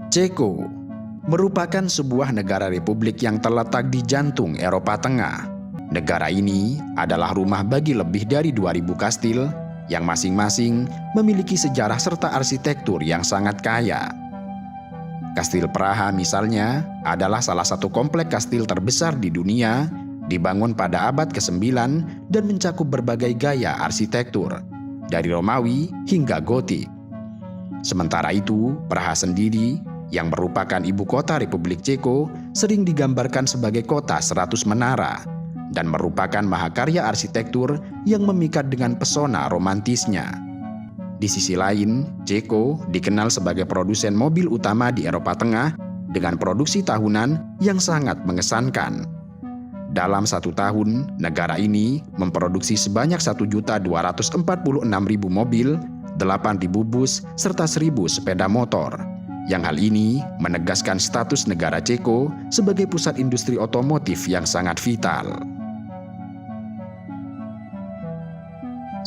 Ceko merupakan sebuah negara republik yang terletak di jantung Eropa Tengah. Negara ini adalah rumah bagi lebih dari 2.000 kastil yang masing-masing memiliki sejarah serta arsitektur yang sangat kaya. Kastil Praha misalnya adalah salah satu komplek kastil terbesar di dunia, dibangun pada abad ke-9 dan mencakup berbagai gaya arsitektur, dari Romawi hingga Gotik. Sementara itu, Praha sendiri yang merupakan ibu kota Republik Ceko sering digambarkan sebagai kota 100 menara dan merupakan mahakarya arsitektur yang memikat dengan pesona romantisnya. Di sisi lain, Ceko dikenal sebagai produsen mobil utama di Eropa Tengah dengan produksi tahunan yang sangat mengesankan. Dalam satu tahun, negara ini memproduksi sebanyak 1.246.000 mobil, 8.000 bus, serta 1.000 sepeda motor. Yang hal ini menegaskan status negara Ceko sebagai pusat industri otomotif yang sangat vital.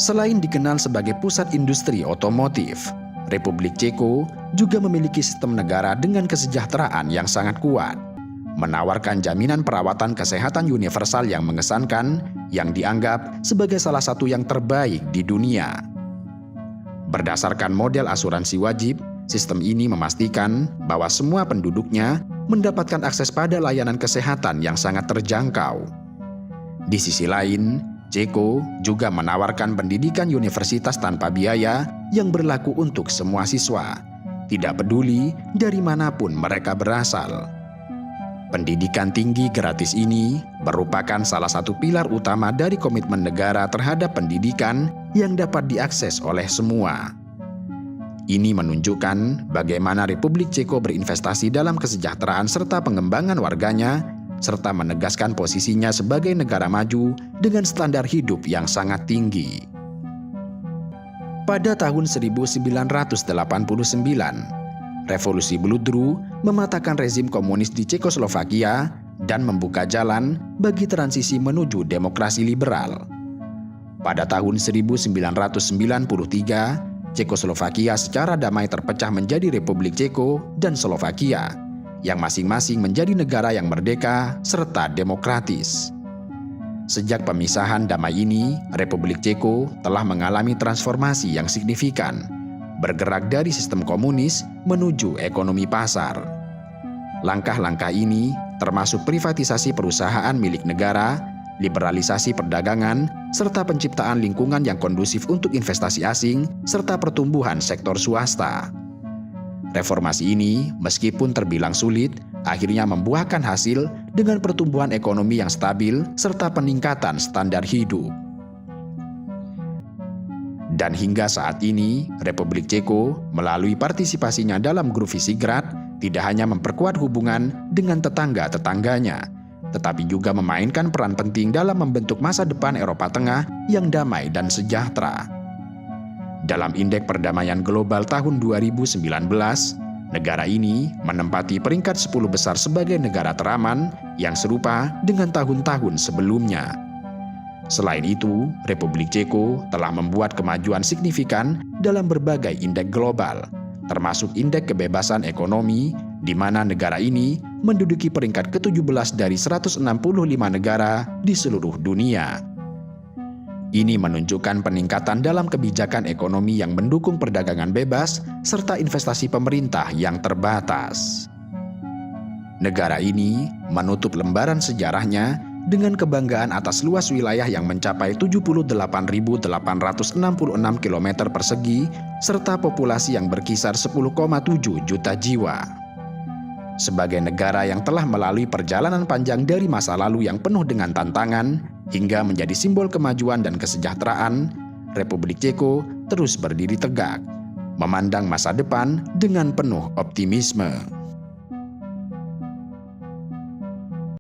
Selain dikenal sebagai pusat industri otomotif, Republik Ceko juga memiliki sistem negara dengan kesejahteraan yang sangat kuat, menawarkan jaminan perawatan kesehatan universal yang mengesankan, yang dianggap sebagai salah satu yang terbaik di dunia. Berdasarkan model asuransi wajib, sistem ini memastikan bahwa semua penduduknya mendapatkan akses pada layanan kesehatan yang sangat terjangkau. Di sisi lain, Ceko juga menawarkan pendidikan universitas tanpa biaya yang berlaku untuk semua siswa, tidak peduli dari manapun mereka berasal. Pendidikan tinggi gratis ini merupakan salah satu pilar utama dari komitmen negara terhadap pendidikan yang dapat diakses oleh semua. Ini menunjukkan bagaimana Republik Ceko berinvestasi dalam kesejahteraan serta pengembangan warganya, serta menegaskan posisinya sebagai negara maju dengan standar hidup yang sangat tinggi. Pada tahun 1989, Revolusi Bludru mematahkan rezim komunis di Cekoslovakia dan membuka jalan bagi transisi menuju demokrasi liberal. Pada tahun 1993, Cekoslovakia secara damai terpecah menjadi Republik Ceko dan Slovakia, yang masing-masing menjadi negara yang merdeka serta demokratis. Sejak pemisahan damai ini, Republik Ceko telah mengalami transformasi yang signifikan, bergerak dari sistem komunis menuju ekonomi pasar. Langkah-langkah ini termasuk privatisasi perusahaan milik negara, liberalisasi perdagangan, serta penciptaan lingkungan yang kondusif untuk investasi asing, serta pertumbuhan sektor swasta. Reformasi ini, meskipun terbilang sulit, akhirnya membuahkan hasil dengan pertumbuhan ekonomi yang stabil, serta peningkatan standar hidup. Dan hingga saat ini, Republik Ceko melalui partisipasinya dalam Grup Visegrad tidak hanya memperkuat hubungan dengan tetangga-tetangganya, tetapi juga memainkan peran penting dalam membentuk masa depan Eropa Tengah yang damai dan sejahtera. Dalam Indeks Perdamaian Global tahun 2019, negara ini menempati peringkat 10 besar sebagai negara teraman yang serupa dengan tahun-tahun sebelumnya. Selain itu, Republik Ceko telah membuat kemajuan signifikan dalam berbagai indeks global, termasuk Indeks Kebebasan Ekonomi, di mana negara ini menduduki peringkat ke-17 dari 165 negara di seluruh dunia. Ini menunjukkan peningkatan dalam kebijakan ekonomi yang mendukung perdagangan bebas serta investasi pemerintah yang terbatas. Negara ini menutup lembaran sejarahnya dengan kebanggaan atas luas wilayah yang mencapai 78.866 km persegi serta populasi yang berkisar 10,7 juta jiwa. Sebagai negara yang telah melalui perjalanan panjang dari masa lalu yang penuh dengan tantangan hingga menjadi simbol kemajuan dan kesejahteraan, Republik Ceko terus berdiri tegak, memandang masa depan dengan penuh optimisme.